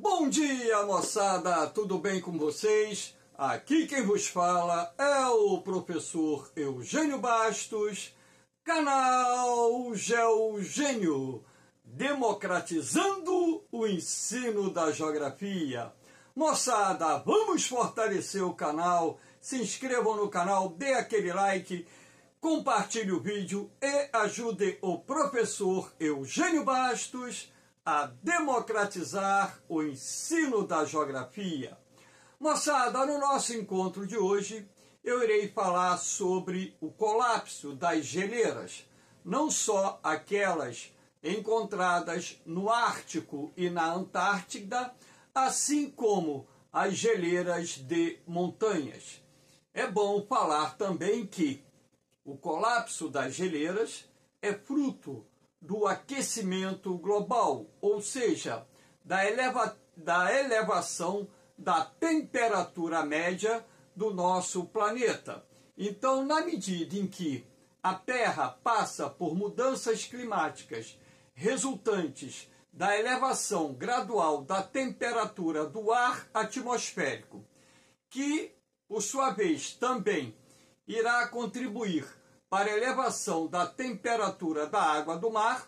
Bom dia, moçada! Tudo bem com vocês? Aqui quem vos fala é o professor Eugênio Bastos, canal Geogênio, democratizando o ensino da geografia. Moçada, vamos fortalecer o canal, se inscrevam no canal, dê aquele like, compartilhe o vídeo e ajude o professor Eugênio Bastos a democratizar o ensino da geografia. Moçada, no nosso encontro de hoje, eu irei falar sobre o colapso das geleiras, não só aquelas encontradas no Ártico e na Antártida, assim como as geleiras de montanhas. É bom falar também que o colapso das geleiras é fruto do aquecimento global, ou seja, da elevação da temperatura média do nosso planeta. Então, na medida em que a Terra passa por mudanças climáticas resultantes da elevação gradual da temperatura do ar atmosférico, que, por sua vez, também irá contribuir para a elevação da temperatura da água do mar,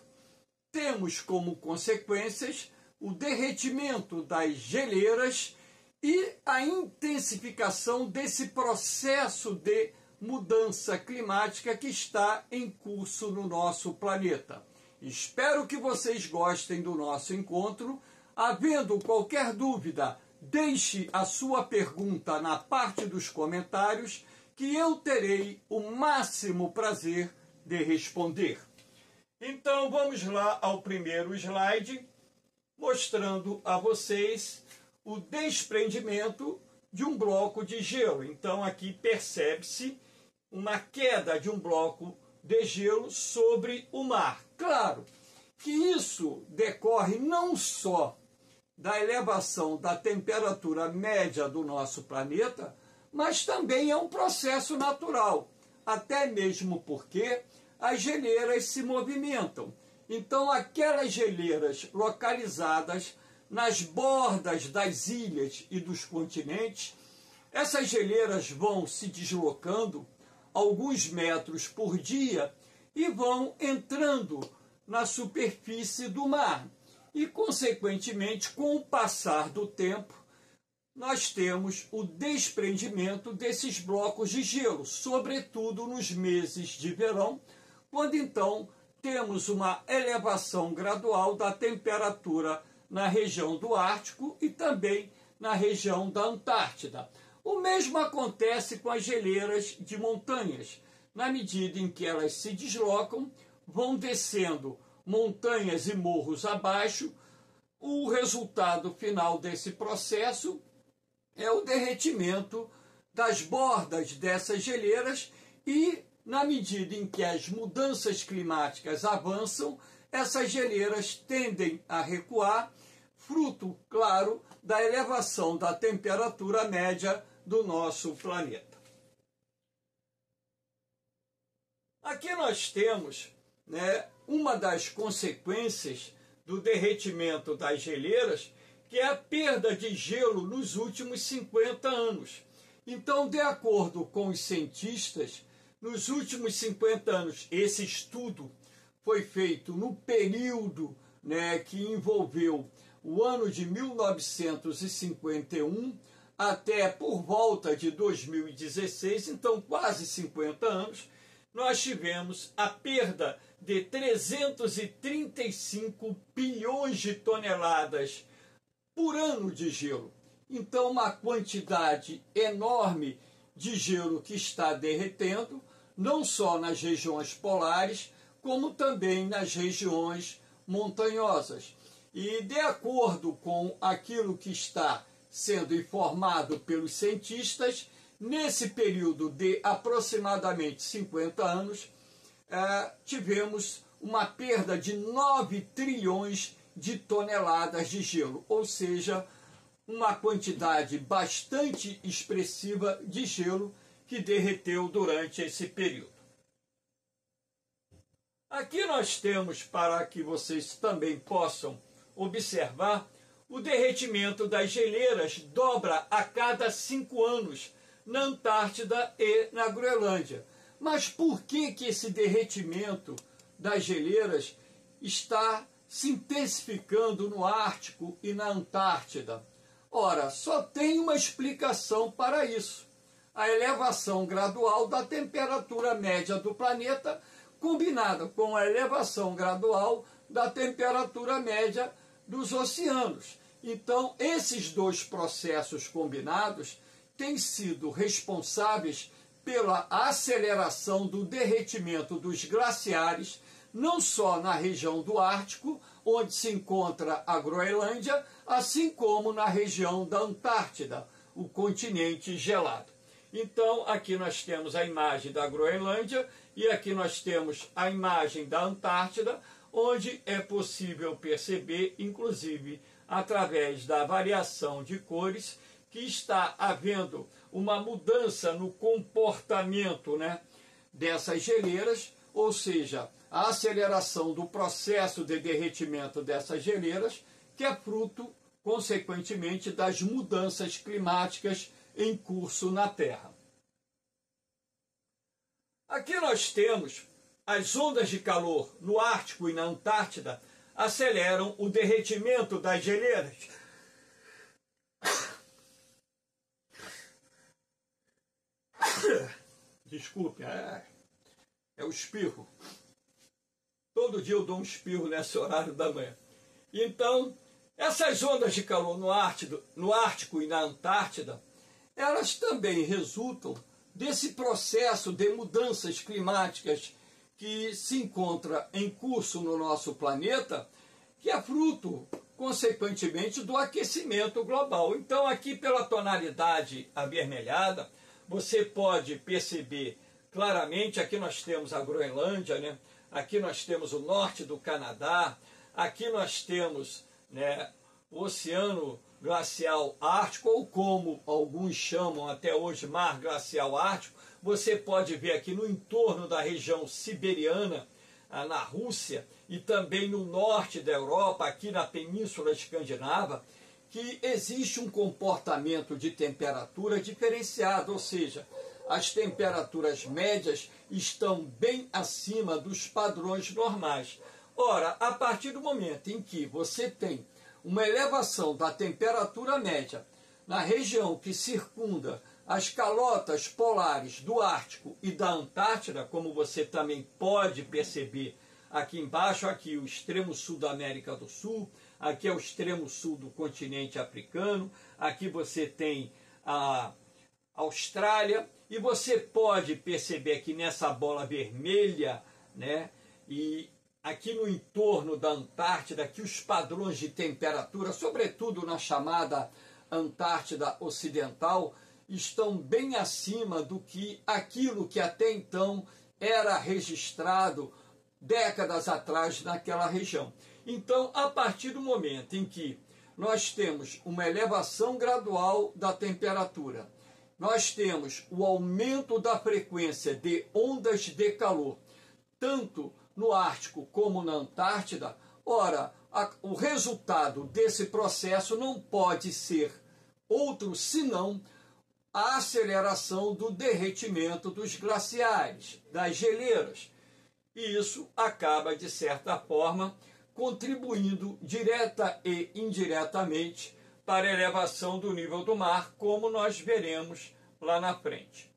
temos como consequências o derretimento das geleiras e a intensificação desse processo de mudança climática que está em curso no nosso planeta. Espero que vocês gostem do nosso encontro. Havendo qualquer dúvida, deixe a sua pergunta na parte dos comentários, que eu terei o máximo prazer de responder. Então vamos lá ao primeiro slide, mostrando a vocês o desprendimento de um bloco de gelo. Então aqui percebe-se uma queda de um bloco de gelo sobre o mar. Claro que isso decorre não só da elevação da temperatura média do nosso planeta, mas também é um processo natural, até mesmo porque as geleiras se movimentam. Então, aquelas geleiras localizadas nas bordas das ilhas e dos continentes, essas geleiras vão se deslocando alguns metros por dia e vão entrando na superfície do mar. E, consequentemente, com o passar do tempo, nós temos o desprendimento desses blocos de gelo, sobretudo nos meses de verão, quando então temos uma elevação gradual da temperatura na região do Ártico e também na região da Antártida. O mesmo acontece com as geleiras de montanhas. Na medida em que elas se deslocam, vão descendo montanhas e morros abaixo. O resultado final desse processo é o derretimento das bordas dessas geleiras e, na medida em que as mudanças climáticas avançam, essas geleiras tendem a recuar, fruto, claro, da elevação da temperatura média do nosso planeta. Aqui nós temos, uma das consequências do derretimento das geleiras, que é a perda de gelo nos últimos 50 anos. Então, de acordo com os cientistas, nos últimos 50 anos, esse estudo foi feito no período que envolveu o ano de 1951 até por volta de 2016, então quase 50 anos, nós tivemos a perda de 335 bilhões de toneladas por ano de gelo. Então, uma quantidade enorme de gelo que está derretendo, não só nas regiões polares, como também nas regiões montanhosas. E, de acordo com aquilo que está sendo informado pelos cientistas, nesse período de aproximadamente 50 anos, tivemos uma perda de 9 trilhões de toneladas de gelo, ou seja, uma quantidade bastante expressiva de gelo que derreteu durante esse período. Aqui nós temos, para que vocês também possam observar, o derretimento das geleiras dobra a cada 5 anos na Antártida e na Groenlândia. Mas por que esse derretimento das geleiras está se intensificando no Ártico e na Antártida? Ora, só tem uma explicação para isso: a elevação gradual da temperatura média do planeta, combinada com a elevação gradual da temperatura média dos oceanos. Então, esses dois processos combinados têm sido responsáveis pela aceleração do derretimento dos glaciares, não só na região do Ártico, onde se encontra a Groenlândia, assim como na região da Antártida, o continente gelado. Então, aqui nós temos a imagem da Groenlândia e aqui nós temos a imagem da Antártida, onde é possível perceber, inclusive, através da variação de cores, que está havendo uma mudança no comportamento, né, dessas geleiras, ou seja, a aceleração do processo de derretimento dessas geleiras, que é fruto, consequentemente, das mudanças climáticas em curso na Terra. Aqui nós temos as ondas de calor no Ártico e na Antártida aceleram o derretimento das geleiras. Desculpe, é o espirro. Todo dia eu dou um espirro nesse horário da manhã. Então, essas ondas de calor no Ártico e na Antártida, elas também resultam desse processo de mudanças climáticas que se encontra em curso no nosso planeta, que é fruto, consequentemente, do aquecimento global. Então, aqui pela tonalidade avermelhada, você pode perceber claramente, aqui nós temos a Groenlândia, né? Aqui nós temos o norte do Canadá, aqui nós temos, né, o Oceano Glacial Ártico, ou como alguns chamam até hoje, Mar Glacial Ártico. Você pode ver aqui no entorno da região siberiana, na Rússia, e também no norte da Europa, aqui na Península Escandinava, que existe um comportamento de temperatura diferenciado, ou seja, as temperaturas médias estão bem acima dos padrões normais. Ora, a partir do momento em que você tem uma elevação da temperatura média na região que circunda as calotas polares do Ártico e da Antártida, como você também pode perceber aqui embaixo, aqui o extremo sul da América do Sul, aqui é o extremo sul do continente africano, aqui você tem a Austrália, e você pode perceber aqui nessa bola vermelha, né, e aqui no entorno da Antártida, que os padrões de temperatura, sobretudo na chamada Antártida Ocidental, estão bem acima do que aquilo que até então era registrado décadas atrás naquela região. Então, a partir do momento em que nós temos uma elevação gradual da temperatura, nós temos o aumento da frequência de ondas de calor, tanto no Ártico como na Antártida, ora, o resultado desse processo não pode ser outro senão a aceleração do derretimento dos glaciares, das geleiras. E isso acaba, de certa forma, contribuindo direta e indiretamente para a elevação do nível do mar, como nós veremos lá na frente.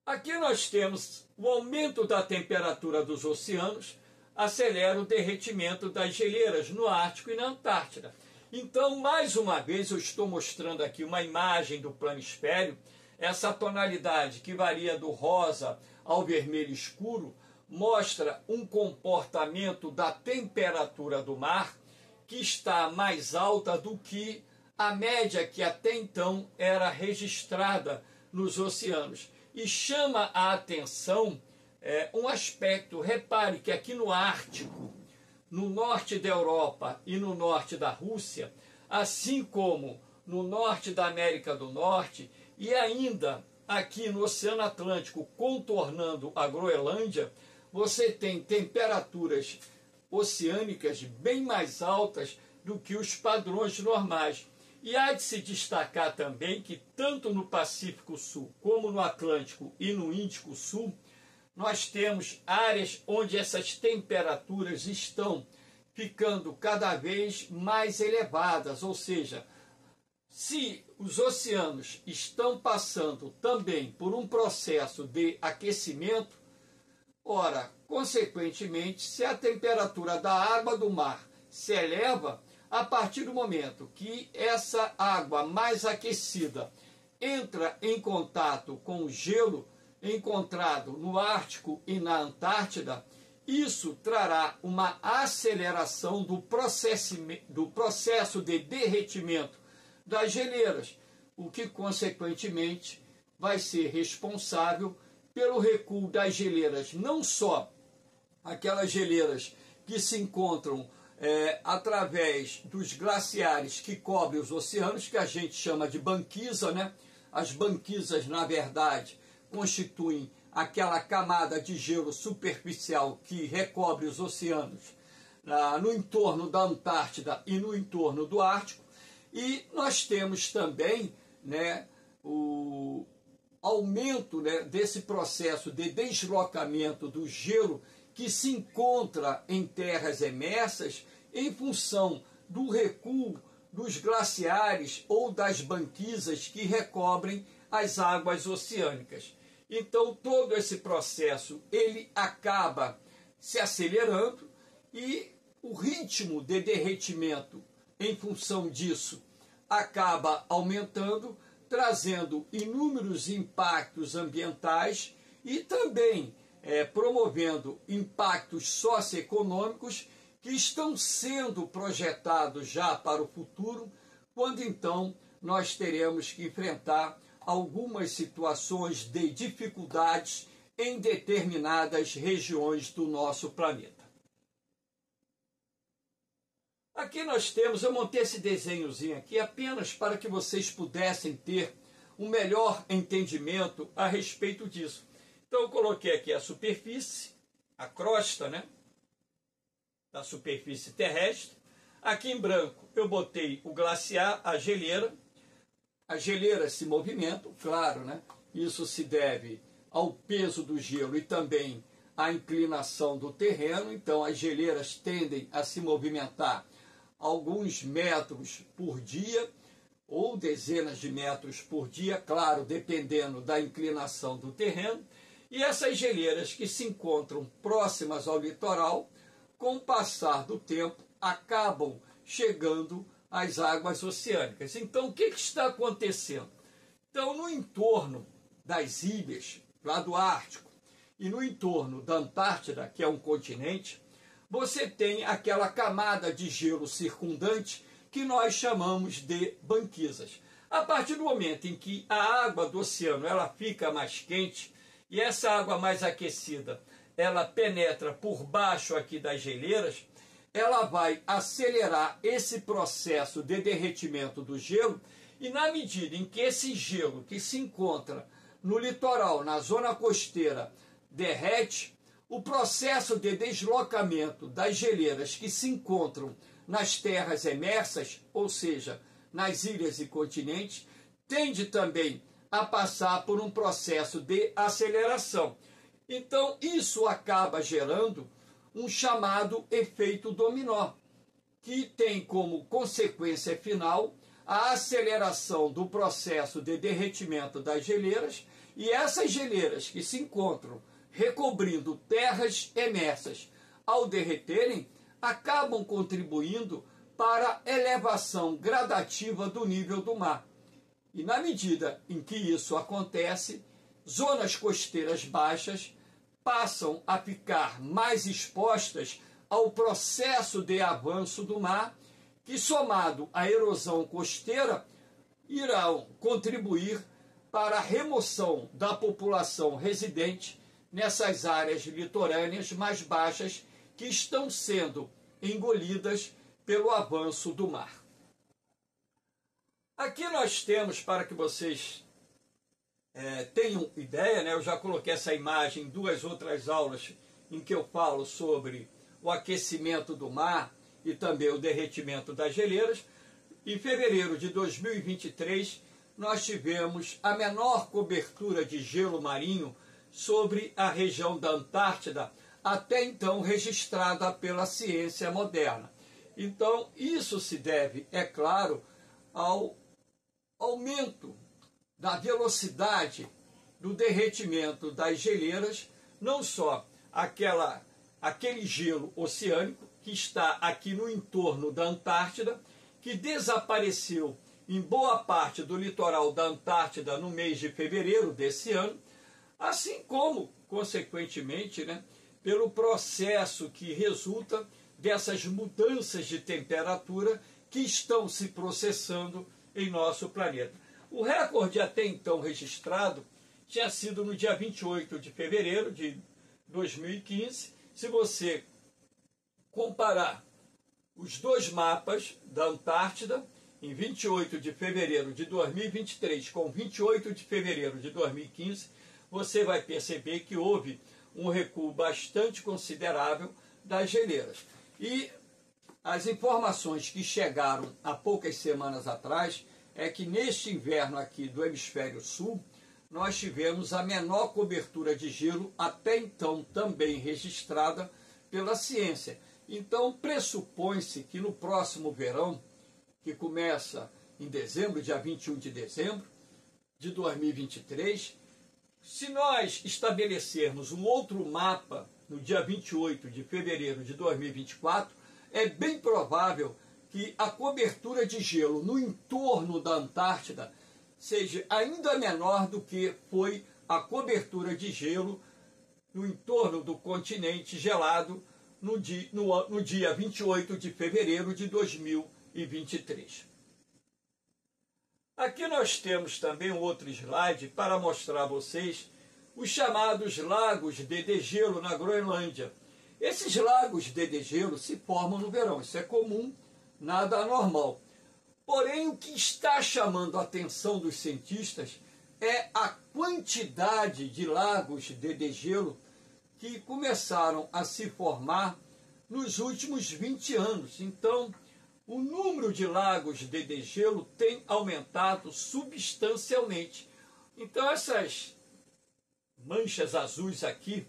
Aqui nós temos o aumento da temperatura dos oceanos, acelera o derretimento das geleiras no Ártico e na Antártida. Então, mais uma vez, eu estou mostrando aqui uma imagem do planisfério, essa tonalidade que varia do rosa ao vermelho escuro, mostra um comportamento da temperatura do mar que está mais alta do que a média que até então era registrada nos oceanos. E chama a atenção um aspecto. Repare que aqui no Ártico, no norte da Europa e no norte da Rússia, assim como no norte da América do Norte e ainda aqui no Oceano Atlântico, contornando a Groenlândia, você tem temperaturas oceânicas bem mais altas do que os padrões normais. E há de se destacar também que tanto no Pacífico Sul como no Atlântico e no Índico Sul, nós temos áreas onde essas temperaturas estão ficando cada vez mais elevadas, ou seja, se os oceanos estão passando também por um processo de aquecimento, ora, consequentemente, se a temperatura da água do mar se eleva, a partir do momento que essa água mais aquecida entra em contato com o gelo encontrado no Ártico e na Antártida, isso trará uma aceleração do processo de derretimento das geleiras, o que, consequentemente, vai ser responsável pelo recuo das geleiras, não só aquelas geleiras que se encontram através dos glaciares que cobrem os oceanos, que a gente chama de banquisa, né? As banquisas, na verdade, constituem aquela camada de gelo superficial que recobre os oceanos no entorno da Antártida e no entorno do Ártico. E nós temos também, né, o aumento, né, desse processo de deslocamento do gelo que se encontra em terras emersas em função do recuo dos glaciares ou das banquisas que recobrem as águas oceânicas. Então, todo esse processo ele acaba se acelerando e o ritmo de derretimento, em função disso, acaba aumentando, trazendo inúmeros impactos ambientais e também promovendo impactos socioeconômicos que estão sendo projetados já para o futuro, quando então nós teremos que enfrentar algumas situações de dificuldades em determinadas regiões do nosso planeta. Aqui nós temos, eu montei esse desenhozinho aqui apenas para que vocês pudessem ter um melhor entendimento a respeito disso. Então eu coloquei aqui a superfície, a crosta, né, da superfície terrestre. Aqui em branco eu botei o glaciar, a geleira. As geleiras se movimentam, claro, né? Isso se deve ao peso do gelo e também à inclinação do terreno. Então as geleiras tendem a se movimentar alguns metros por dia ou dezenas de metros por dia, claro, dependendo da inclinação do terreno. E essas geleiras que se encontram próximas ao litoral, com o passar do tempo, acabam chegando às águas oceânicas. Então, o que está acontecendo? Então, no entorno das ilhas, lá do Ártico, e no entorno da Antártida, que é um continente, você tem aquela camada de gelo circundante que nós chamamos de banquisas. A partir do momento em que a água do oceano ela fica mais quente e essa água mais aquecida ela penetra por baixo aqui das geleiras, ela vai acelerar esse processo de derretimento do gelo e na medida em que esse gelo que se encontra no litoral, na zona costeira, derrete, o processo de deslocamento das geleiras que se encontram nas terras emersas, ou seja, nas ilhas e continentes, tende também a passar por um processo de aceleração. Então, isso acaba gerando um chamado efeito dominó, que tem como consequência final a aceleração do processo de derretimento das geleiras, e essas geleiras que se encontram recobrindo terras emersas, ao derreterem, acabam contribuindo para a elevação gradativa do nível do mar. E na medida em que isso acontece, zonas costeiras baixas passam a ficar mais expostas ao processo de avanço do mar, que, somado à erosão costeira, irão contribuir para a remoção da população residente nessas áreas litorâneas mais baixas que estão sendo engolidas pelo avanço do mar. Aqui nós temos, para que vocês tenham ideia, né, eu já coloquei essa imagem em duas outras aulas em que eu falo sobre o aquecimento do mar e também o derretimento das geleiras. Em fevereiro de 2023, nós tivemos a menor cobertura de gelo marinho sobre a região da Antártida, até então registrada pela ciência moderna. Então, isso se deve, é claro, ao aumento da velocidade do derretimento das geleiras, não só aquele gelo oceânico que está aqui no entorno da Antártida, que desapareceu em boa parte do litoral da Antártida no mês de fevereiro desse ano, assim como, consequentemente, pelo processo que resulta dessas mudanças de temperatura que estão se processando em nosso planeta. O recorde até então registrado tinha sido no dia 28 de fevereiro de 2015. Se você comparar os dois mapas da Antártida, em 28 de fevereiro de 2023 com 28 de fevereiro de 2015, você vai perceber que houve um recuo bastante considerável das geleiras. E as informações que chegaram há poucas semanas atrás é que neste inverno aqui do hemisfério sul, nós tivemos a menor cobertura de gelo até então também registrada pela ciência. Então pressupõe-se que no próximo verão, que começa em dezembro, dia 21 de dezembro de 2023, se nós estabelecermos um outro mapa no dia 28 de fevereiro de 2024, é bem provável que a cobertura de gelo no entorno da Antártida seja ainda menor do que foi a cobertura de gelo no entorno do continente gelado no dia 28 de fevereiro de 2023. Aqui nós temos também um outro slide para mostrar a vocês os chamados lagos de degelo na Groenlândia. Esses lagos de degelo se formam no verão, isso é comum, nada anormal. Porém, o que está chamando a atenção dos cientistas é a quantidade de lagos de degelo que começaram a se formar nos últimos 20 anos. Então, o número de lagos de degelo tem aumentado substancialmente. Então, essas manchas azuis aqui,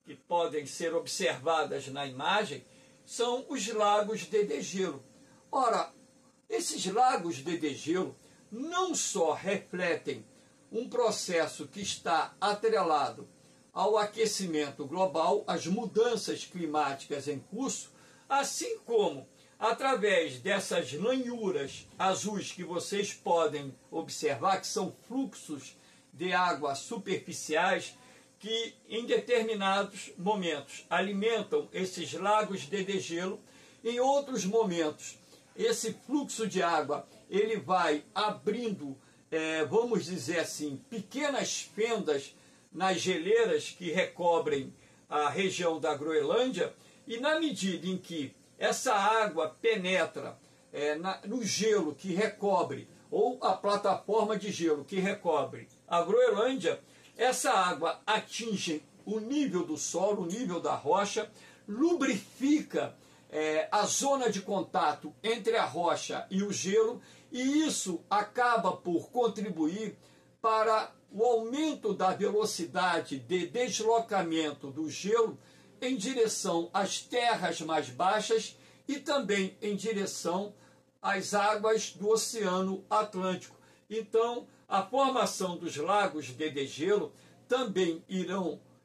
que podem ser observadas na imagem, são os lagos de degelo. Ora, esses lagos de degelo não só refletem um processo que está atrelado ao aquecimento global, às mudanças climáticas em curso, assim como, através dessas lanhuras azuis que vocês podem observar, que são fluxos de água superficiais, que em determinados momentos alimentam esses lagos de degelo, em outros momentos esse fluxo de água ele vai abrindo, vamos dizer assim, pequenas fendas nas geleiras que recobrem a região da Groenlândia, e na medida em que essa água penetra no gelo que recobre, ou a plataforma de gelo que recobre a Groenlândia, essa água atinge o nível do solo, o nível da rocha, lubrifica a zona de contato entre a rocha e o gelo, e isso acaba por contribuir para o aumento da velocidade de deslocamento do gelo em direção às terras mais baixas e também em direção às águas do Oceano Atlântico. Então, a formação dos lagos de degelo também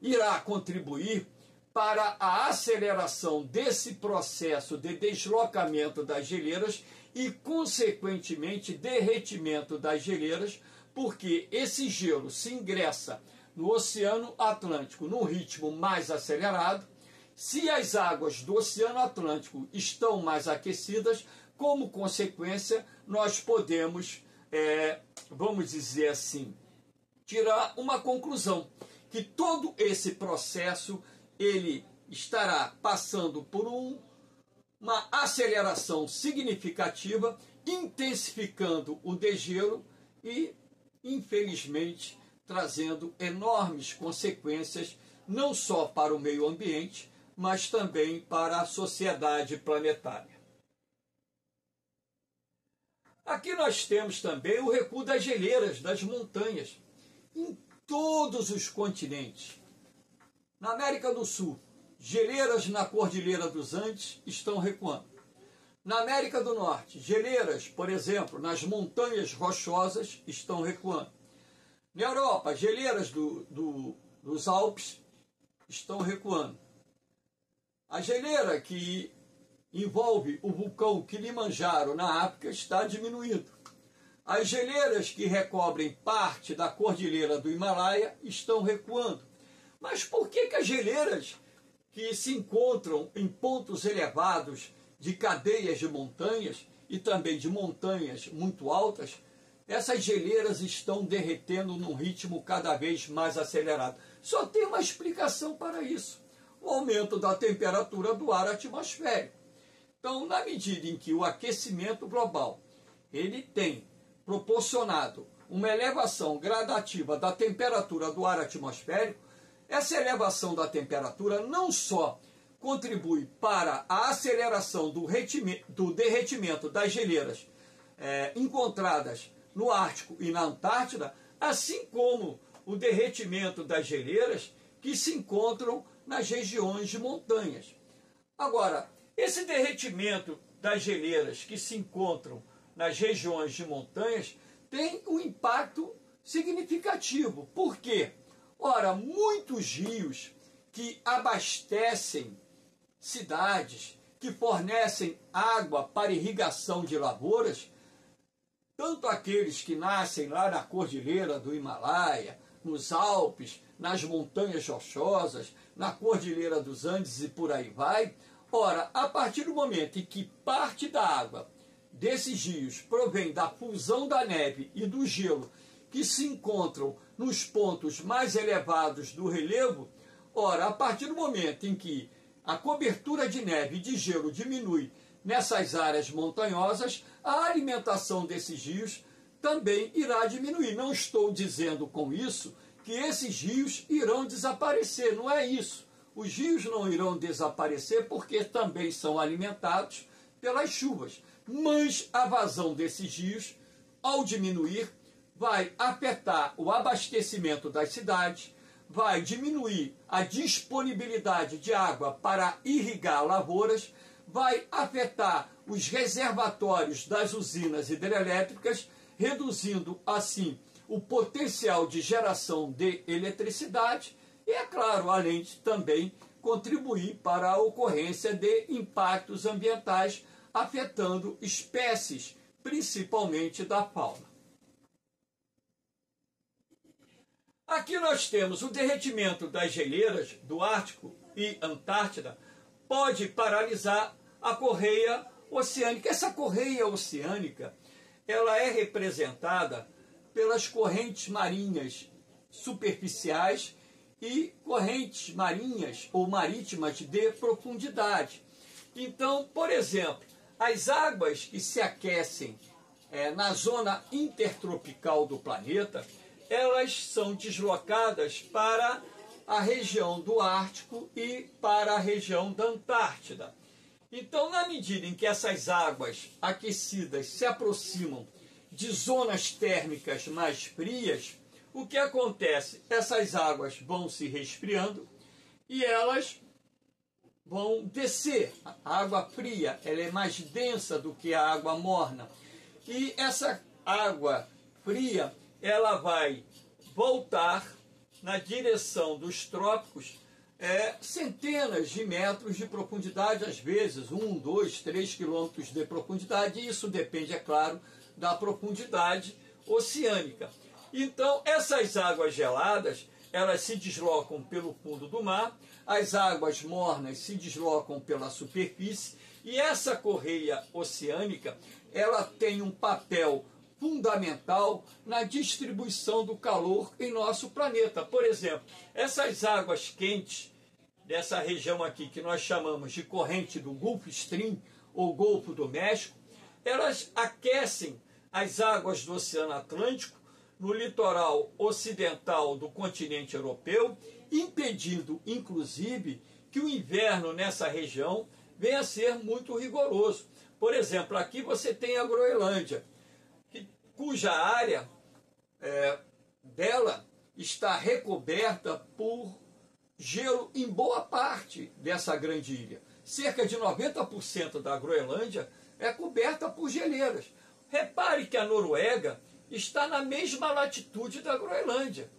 irá contribuir para a aceleração desse processo de deslocamento das geleiras e, consequentemente, derretimento das geleiras, porque esse gelo se ingressa no Oceano Atlântico num ritmo mais acelerado. Se as águas do Oceano Atlântico estão mais aquecidas, como consequência, nós podemos, vamos dizer assim, tirar uma conclusão, que todo esse processo ele estará passando por uma aceleração significativa, intensificando o degelo e, infelizmente, trazendo enormes consequências, não só para o meio ambiente, mas também para a sociedade planetária. Aqui nós temos também o recuo das geleiras das montanhas em todos os continentes. Na América do Sul, geleiras na Cordilheira dos Andes estão recuando. Na América do Norte, geleiras, por exemplo, nas montanhas rochosas estão recuando. Na Europa, geleiras dos Alpes estão recuando. A geleira que envolve o vulcão Kilimanjaro na África está diminuindo. As geleiras que recobrem parte da cordilheira do Himalaia estão recuando. Mas por que as geleiras que se encontram em pontos elevados de cadeias de montanhas e também de montanhas muito altas, essas geleiras estão derretendo num ritmo cada vez mais acelerado? Só tem uma explicação para isso: o aumento da temperatura do ar atmosférico. Então, na medida em que o aquecimento global ele tem proporcionado uma elevação gradativa da temperatura do ar atmosférico, essa elevação da temperatura não só contribui para a aceleração do derretimento das geleiras encontradas no Ártico e na Antártida, assim como o derretimento das geleiras que se encontram nas regiões de montanhas. Agora, esse derretimento das geleiras que se encontram nas regiões de montanhas tem um impacto significativo. Por quê? Ora, muitos rios que abastecem cidades, que fornecem água para irrigação de lavouras, tanto aqueles que nascem lá na Cordilheira do Himalaia, nos Alpes, nas montanhas rochosas, na Cordilheira dos Andes e por aí vai. Ora, a partir do momento em que parte da água desses rios provém da fusão da neve e do gelo que se encontram nos pontos mais elevados do relevo, ora, a partir do momento em que a cobertura de neve e de gelo diminui nessas áreas montanhosas, a alimentação desses rios também irá diminuir. Não estou dizendo com isso que esses rios irão desaparecer, não é isso. Os rios não irão desaparecer porque também são alimentados pelas chuvas. Mas a vazão desses rios, ao diminuir, vai afetar o abastecimento das cidades, vai diminuir a disponibilidade de água para irrigar lavouras, vai afetar os reservatórios das usinas hidrelétricas, reduzindo assim o potencial de geração de eletricidade e, é claro, além de também contribuir para a ocorrência de impactos ambientais afetando espécies, principalmente da fauna. Aqui nós temos o derretimento das geleiras do Ártico e Antártida pode paralisar a correia oceânica. Essa correia oceânica, ela é representada pelas correntes marinhas superficiais e correntes marinhas ou marítimas de profundidade. Então, por exemplo, as águas que se aquecem na zona intertropical do planeta, elas são deslocadas para a região do Ártico e para a região da Antártida. Então, na medida em que essas águas aquecidas se aproximam de zonas térmicas mais frias, o que acontece? Essas águas vão se resfriando e elas vão descer. A água fria, ela é mais densa do que a água morna. E essa água fria, ela vai voltar na direção dos trópicos centenas de metros de profundidade, às vezes 1, 2, 3 quilômetros de profundidade. E isso depende, é claro, da profundidade oceânica. Então, essas águas geladas, elas se deslocam pelo fundo do mar, as águas mornas se deslocam pela superfície, e essa correia oceânica, ela tem um papel fundamental na distribuição do calor em nosso planeta. Por exemplo, essas águas quentes dessa região aqui, que nós chamamos de corrente do Gulf Stream, ou Golfo do México, elas aquecem as águas do Oceano Atlântico no litoral ocidental do continente europeu, impedindo, inclusive, que que o inverno nessa região venha a ser muito rigoroso. Por exemplo, aqui você tem a Groenlândia, cuja área dela está recoberta por gelo em boa parte dessa grande ilha. Cerca de 90% da Groenlândia é coberta por geleiras. Repare que a Noruega está na mesma latitude da Groenlândia.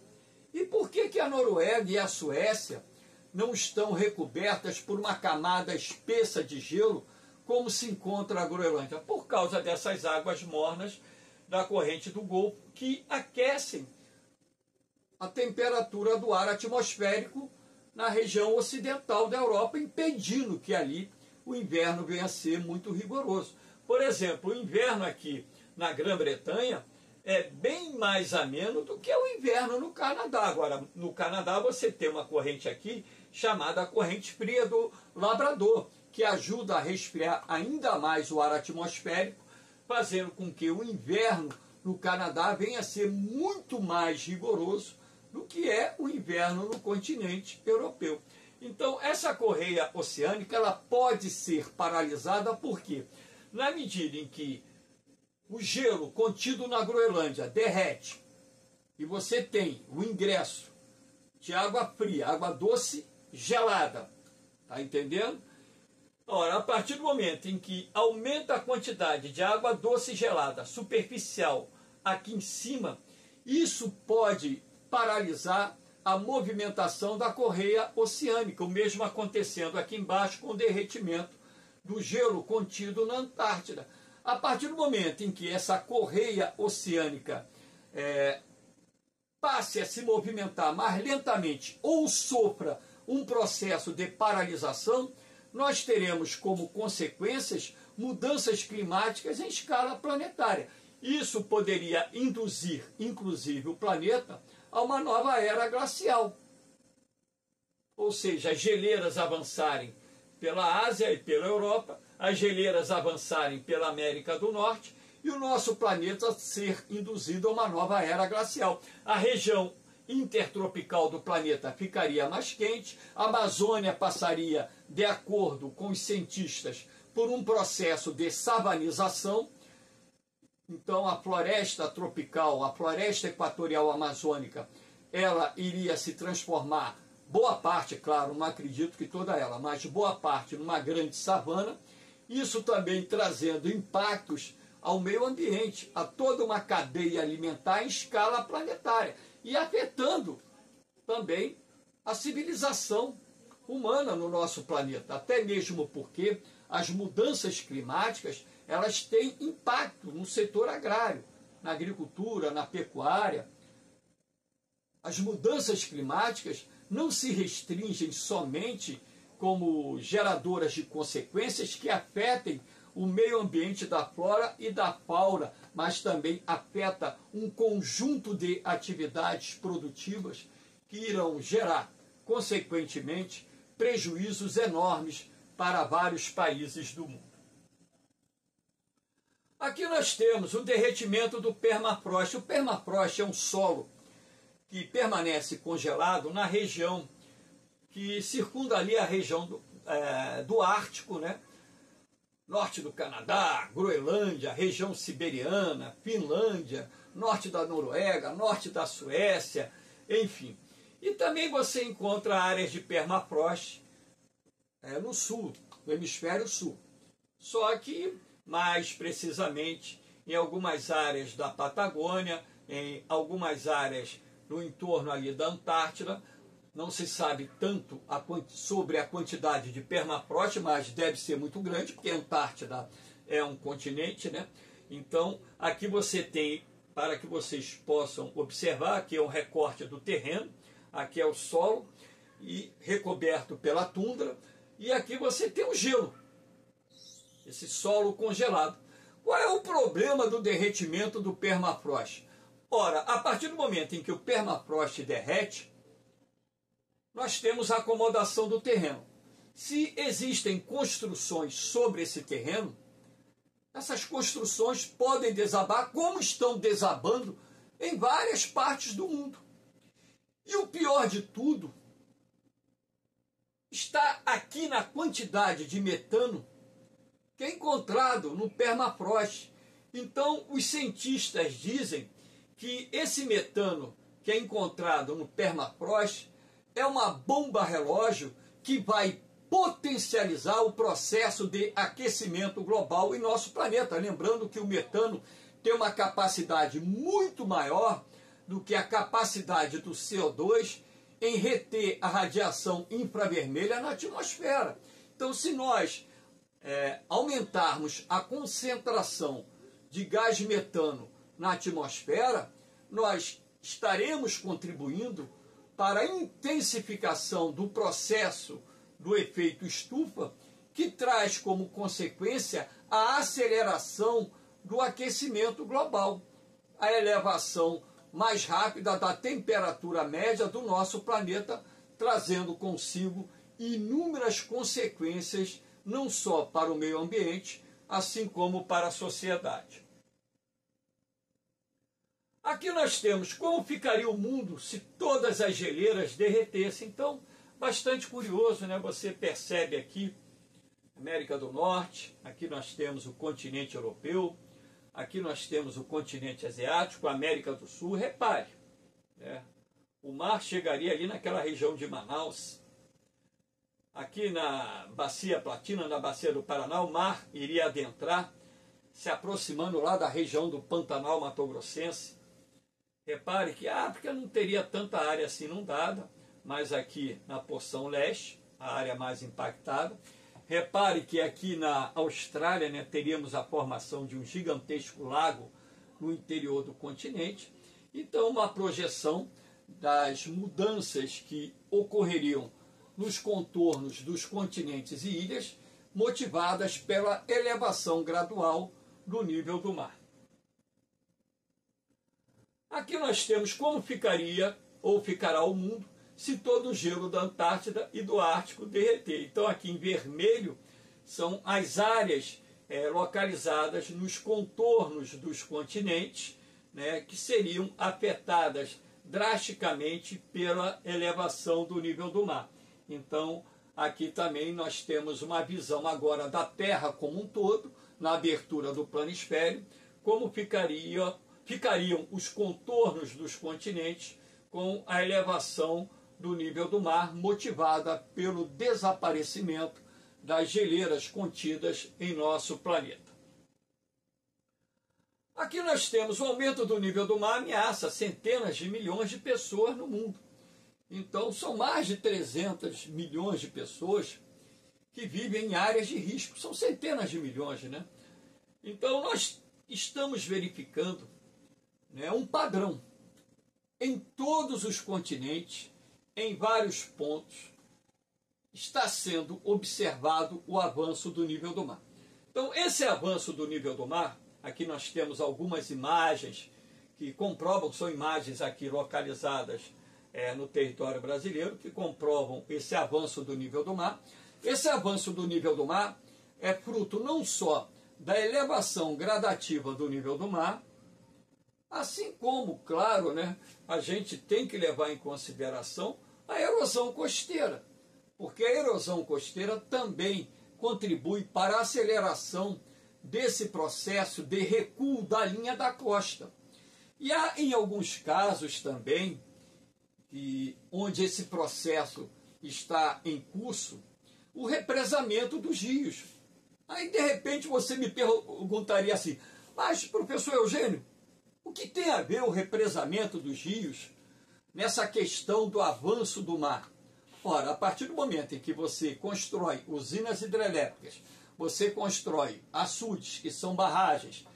E por que a Noruega e a Suécia não estão recobertas por uma camada espessa de gelo, como se encontra a Groenlândia? Por causa dessas águas mornas da corrente do Golfo, que aquecem a temperatura do ar atmosférico na região ocidental da Europa, impedindo que ali o inverno venha a ser muito rigoroso. Por exemplo, o inverno aqui na Grã-Bretanha é bem mais ameno do que o inverno no Canadá. Agora, no Canadá você tem uma corrente aqui chamada corrente fria do Labrador, que ajuda a resfriar ainda mais o ar atmosférico, fazendo com que o inverno no Canadá venha a ser muito mais rigoroso do que é o inverno no continente europeu. Então, essa correia oceânica ela pode ser paralisada porque, na medida em que o gelo contido na Groenlândia derrete e você tem o ingresso de água fria, água doce gelada, tá entendendo? Ora, a partir do momento em que aumenta a quantidade de água doce gelada superficial aqui em cima, isso pode paralisar a movimentação da correia oceânica, o mesmo acontecendo aqui embaixo com o derretimento do gelo contido na Antártida. A partir do momento em que essa correia oceânica passe a se movimentar mais lentamente ou sofra um processo de paralisação, nós teremos como consequências mudanças climáticas em escala planetária. Isso poderia induzir, inclusive, o planeta a uma nova era glacial. Ou seja, as geleiras avançarem pela Ásia e pela Europa, as geleiras avançarem pela América do Norte e o nosso planeta ser induzido a uma nova era glacial. A região intertropical do planeta ficaria mais quente, a Amazônia passaria, de acordo com os cientistas, por um processo de savanização. Então a floresta tropical, a floresta equatorial amazônica, ela iria se transformar, boa parte, claro, não acredito que toda ela, mas boa parte numa grande savana, isso também trazendo impactos ao meio ambiente, a toda uma cadeia alimentar em escala planetária e afetando também a civilização humana no nosso planeta, até mesmo porque as mudanças climáticas elas têm impacto no setor agrário, na agricultura, na pecuária. As mudanças climáticas não se restringem somente como geradoras de consequências que afetem o meio ambiente da flora e da fauna, mas também afeta um conjunto de atividades produtivas que irão gerar, consequentemente, prejuízos enormes para vários países do mundo. Aqui nós temos o derretimento do permafrost. O permafrost é um solo que permanece congelado na região que circunda ali a região do Ártico, né? Norte do Canadá, Groenlândia, região siberiana, Finlândia, norte da Noruega, norte da Suécia, enfim. E também você encontra áreas de permafrost no sul, no hemisfério sul. Só que, mais precisamente, em algumas áreas da Patagônia, em algumas áreas no entorno ali da Antártida, não se sabe tanto sobre a quantidade de permafrost, mas deve ser muito grande, porque a Antártida é um continente, né? Então, aqui você tem, para que vocês possam observar, aqui é um recorte do terreno, aqui é o solo, e recoberto pela tundra, e aqui você tem o gelo, esse solo congelado. Qual é o problema do derretimento do permafrost? Ora, a partir do momento em que o permafrost derrete, nós temos a acomodação do terreno. Se existem construções sobre esse terreno, essas construções podem desabar, como estão desabando em várias partes do mundo. E o pior de tudo está aqui na quantidade de metano que é encontrado no permafrost. Então, os cientistas dizem que esse metano que é encontrado no permafrost é uma bomba relógio que vai potencializar o processo de aquecimento global em nosso planeta. Lembrando que o metano tem uma capacidade muito maior do que a capacidade do CO2 em reter a radiação infravermelha na atmosfera. Então, se nós aumentarmos a concentração de gás metano na atmosfera, nós estaremos contribuindo para a intensificação do processo do efeito estufa, que traz como consequência a aceleração do aquecimento global, a elevação mais rápida da temperatura média do nosso planeta, trazendo consigo inúmeras consequências, não só para o meio ambiente, assim como para a sociedade. Aqui nós temos como ficaria o mundo se todas as geleiras derretessem. Então, bastante curioso, né? Você percebe aqui América do Norte, aqui nós temos o continente europeu, aqui nós temos o continente asiático, América do Sul. Repare, né? O mar chegaria ali naquela região de Manaus. Aqui na Bacia Platina, na Bacia do Paraná, o mar iria adentrar, se aproximando lá da região do Pantanal Mato-Grossense. Repare que a África não teria tanta área assim inundada, mas aqui na porção leste, a área mais impactada. Repare que aqui na Austrália, né, teríamos a formação de um gigantesco lago no interior do continente. Então, uma projeção das mudanças que ocorreriam nos contornos dos continentes e ilhas, motivadas pela elevação gradual do nível do mar. Aqui nós temos como ficaria ou ficará o mundo se todo o gelo da Antártida e do Ártico derreter. Então aqui em vermelho são as áreas localizadas nos contornos dos continentes, né, que seriam afetadas drasticamente pela elevação do nível do mar. Então aqui também nós temos uma visão agora da Terra como um todo, na abertura do planisfério, como ficariam os contornos dos continentes com a elevação do nível do mar, motivada pelo desaparecimento das geleiras contidas em nosso planeta. Aqui nós temos o aumento do nível do mar ameaça centenas de milhões de pessoas no mundo. Então, são mais de 300 milhões de pessoas que vivem em áreas de risco. São centenas de milhões, né? Então, nós estamos verificando, né, um padrão em todos os continentes, em vários pontos, está sendo observado o avanço do nível do mar. Então, esse avanço do nível do mar, aqui nós temos algumas imagens que comprovam, são imagens aqui localizadas no território brasileiro, que comprovam esse avanço do nível do mar. Esse avanço do nível do mar é fruto não só da elevação gradativa do nível do mar, assim como, claro, né, a gente tem que levar em consideração a erosão costeira, porque a erosão costeira também contribui para a aceleração desse processo de recuo da linha da costa. E há, em alguns casos também, onde esse processo está em curso, o represamento dos rios. Aí, de repente, você me perguntaria assim, mas, professor Eugênio, o que tem a ver o represamento dos rios nessa questão do avanço do mar? Ora, a partir do momento em que você constrói usinas hidrelétricas, você constrói açudes, que são barragens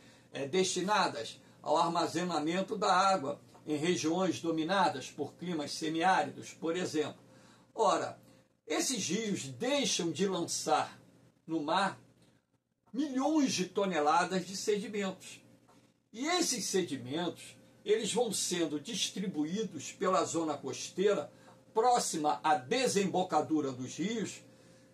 destinadas ao armazenamento da água em regiões dominadas por climas semiáridos, por exemplo. Ora, esses rios deixam de lançar no mar milhões de toneladas de sedimentos. E esses sedimentos, eles vão sendo distribuídos pela zona costeira, próxima à desembocadura dos rios,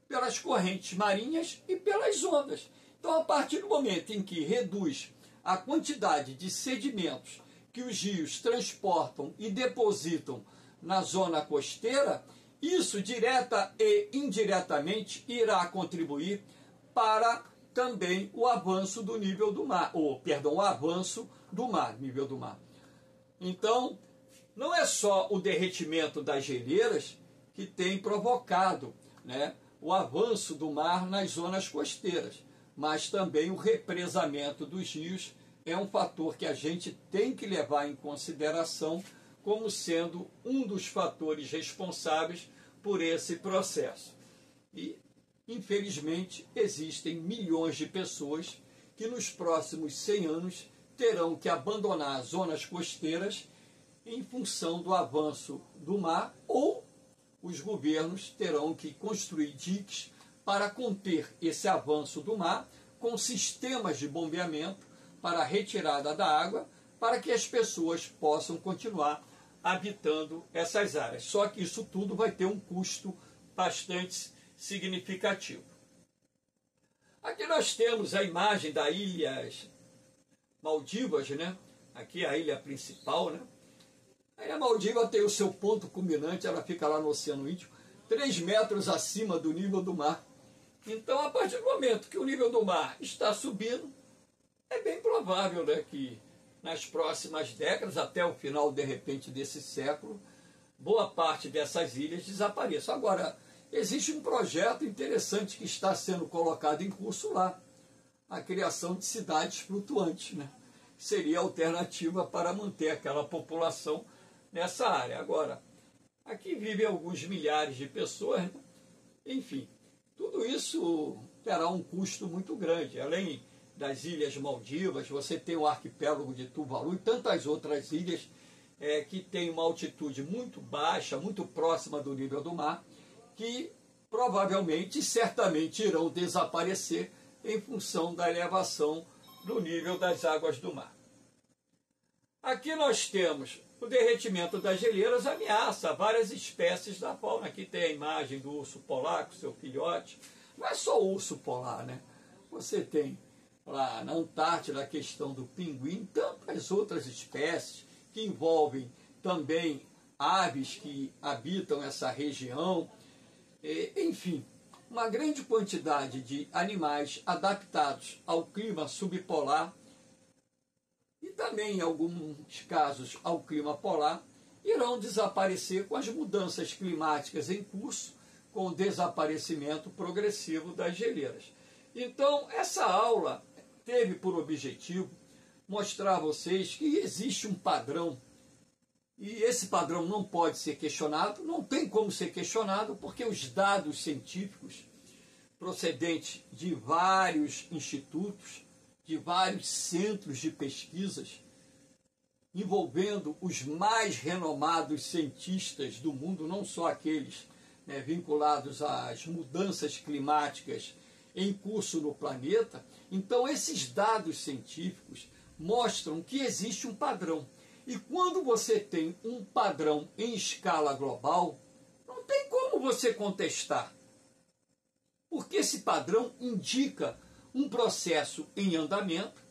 pelas correntes marinhas e pelas ondas. Então, a partir do momento em que reduz a quantidade de sedimentos que os rios transportam e depositam na zona costeira, isso direta e indiretamente irá contribuir para também o avanço do nível do mar, o avanço do mar, nível do mar. Então, não é só o derretimento das geleiras que tem provocado, né, o avanço do mar nas zonas costeiras, mas também o represamento dos rios é um fator que a gente tem que levar em consideração como sendo um dos fatores responsáveis por esse processo. E, infelizmente, existem milhões de pessoas que nos próximos 100 anos terão que abandonar zonas costeiras em função do avanço do mar, ou os governos terão que construir diques para conter esse avanço do mar com sistemas de bombeamento para a retirada da água, para que as pessoas possam continuar habitando essas áreas. Só que isso tudo vai ter um custo bastante significativo. Aqui nós temos a imagem das Ilhas Maldivas, né? Aqui é a ilha principal, né? A Ilha Maldiva tem o seu ponto culminante, ela fica lá no Oceano Índico, 3 metros acima do nível do mar. Então, a partir do momento que o nível do mar está subindo, é bem provável, né, que nas próximas décadas, até o final, de repente, desse século, boa parte dessas ilhas desapareçam. Agora, existe um projeto interessante que está sendo colocado em curso lá, a criação de cidades flutuantes, né? Seria a alternativa para manter aquela população nessa área. Agora, aqui vivem alguns milhares de pessoas, né? Enfim, tudo isso terá um custo muito grande. Além das Ilhas Maldivas, você tem o arquipélago de Tuvalu e tantas outras ilhas que têm uma altitude muito baixa, muito próxima do nível do mar, que provavelmente, certamente irão desaparecer em função da elevação do nível das águas do mar. Aqui nós temos o derretimento das geleiras ameaça várias espécies da fauna. Aqui tem a imagem do urso polar com seu filhote. Não é só o urso polar, né? Você tem lá na Antártida a questão do pinguim, tantas outras espécies que envolvem também aves que habitam essa região. Enfim, uma grande quantidade de animais adaptados ao clima subpolar e também, em alguns casos, ao clima polar, irão desaparecer com as mudanças climáticas em curso, com o desaparecimento progressivo das geleiras. Então, essa aula teve por objetivo mostrar a vocês que existe um padrão, e esse padrão não pode ser questionado, não tem como ser questionado, porque os dados científicos procedentes de vários institutos, de vários centros de pesquisas, envolvendo os mais renomados cientistas do mundo, não só aqueles vinculados às mudanças climáticas em curso no planeta. Então, esses dados científicos mostram que existe um padrão. E quando você tem um padrão em escala global, não tem como você contestar. Porque esse padrão indica um processo em andamento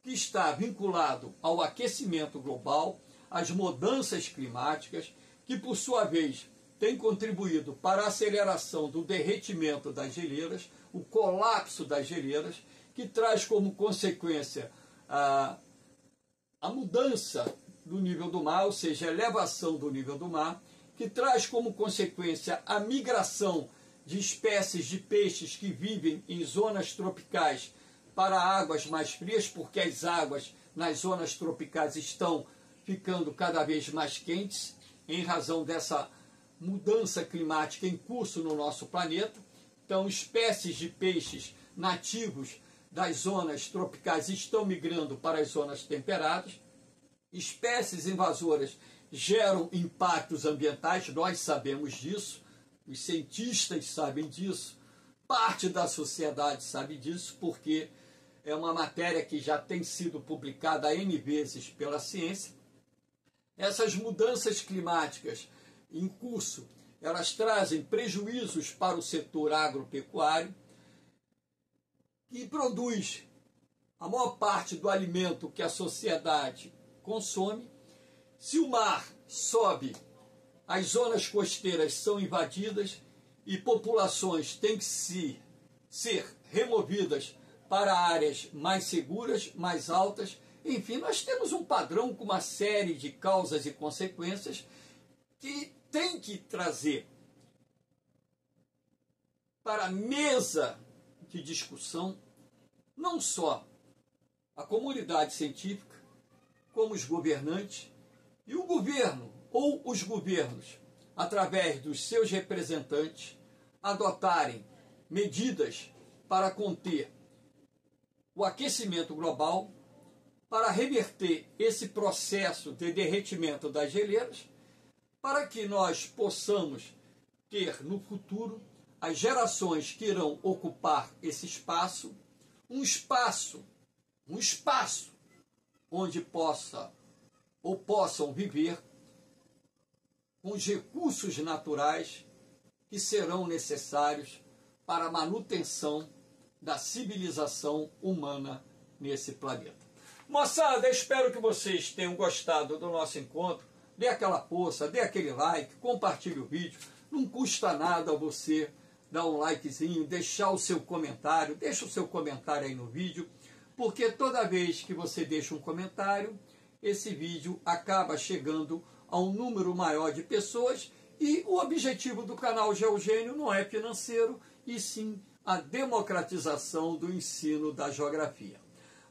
que está vinculado ao aquecimento global, às mudanças climáticas, que por sua vez tem contribuído para a aceleração do derretimento das geleiras, o colapso das geleiras, que traz como consequência a mudança do nível do mar, ou seja, a elevação do nível do mar, que traz como consequência a migração de espécies de peixes que vivem em zonas tropicais para águas mais frias, porque as águas nas zonas tropicais estão ficando cada vez mais quentes em razão dessa mudança climática em curso no nosso planeta. Então, espécies de peixes nativos das zonas tropicais estão migrando para as zonas temperadas. Espécies invasoras geram impactos ambientais, nós sabemos disso, os cientistas sabem disso, parte da sociedade sabe disso, porque é uma matéria que já tem sido publicada N vezes pela ciência. Essas mudanças climáticas em curso, elas trazem prejuízos para o setor agropecuário, que produz a maior parte do alimento que a sociedade consome. Se o mar sobe as zonas costeiras são invadidas e populações têm que ser removidas para áreas mais seguras, mais altas. Enfim, nós temos um padrão com uma série de causas e consequências que tem que trazer para a mesa de discussão não só a comunidade científica, como os governantes e o governo ou os governos, através dos seus representantes, adotarem medidas para conter o aquecimento global, para reverter esse processo de derretimento das geleiras, para que nós possamos ter no futuro as gerações que irão ocupar esse espaço, um espaço onde possam viver com os recursos naturais que serão necessários para a manutenção da civilização humana nesse planeta. Moçada, espero que vocês tenham gostado do nosso encontro. Dê aquela força, dê aquele like, compartilhe o vídeo. Não custa nada você dar um likezinho, deixar o seu comentário. Deixa o seu comentário aí no vídeo, porque toda vez que você deixa um comentário, esse vídeo acaba chegando a um número maior de pessoas. E o objetivo do canal Geogênio não é financeiro, e sim a democratização do ensino da geografia.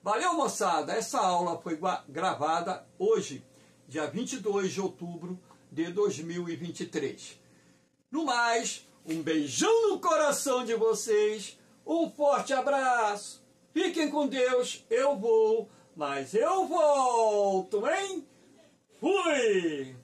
Valeu, moçada! Essa aula foi gravada hoje, dia 22 de outubro de 2023. No mais, um beijão no coração de vocês, um forte abraço, fiquem com Deus, eu vou, mas eu volto, hein? Fui!